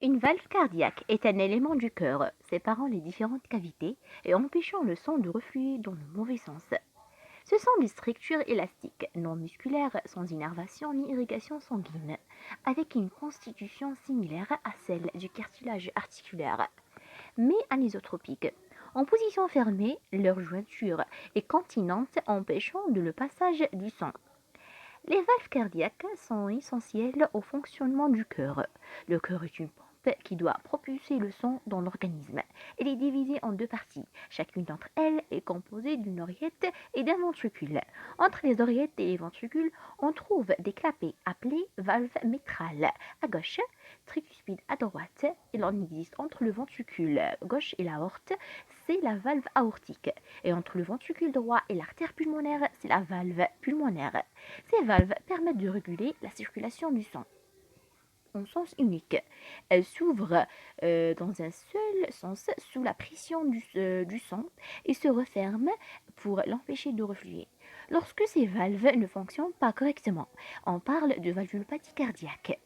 Une valve cardiaque est un élément du cœur, séparant les différentes cavités et empêchant le sang de refluer dans le mauvais sens. Ce sont des structures élastiques, non musculaires, sans innervation ni irrigation sanguine, avec une constitution similaire à celle du cartilage articulaire, mais anisotropique. En position fermée, leur jointure est continente, empêchant le passage du sang. Les valves cardiaques sont essentielles au fonctionnement du cœur. Le cœur est une pompe qui doit propulser le sang dans l'organisme. Elle est divisée en deux parties. Chacune d'entre elles est composée d'une oreillette et d'un ventricule. Entre les oreillettes et les ventricules, on trouve des clapets appelés valves mitrales. À gauche, tricuspide à droite, il en existe entre le ventricule gauche et l'aorte, c'est la valve aortique. Et entre le ventricule droit et l'artère pulmonaire, c'est la valve pulmonaire. Ces valves permettent de réguler la circulation du sang en sens unique. Elles s'ouvrent dans un seul sens sous la pression du sang et se referment pour l'empêcher de refluer. Lorsque ces valves ne fonctionnent pas correctement, on parle de valvulopathie cardiaque.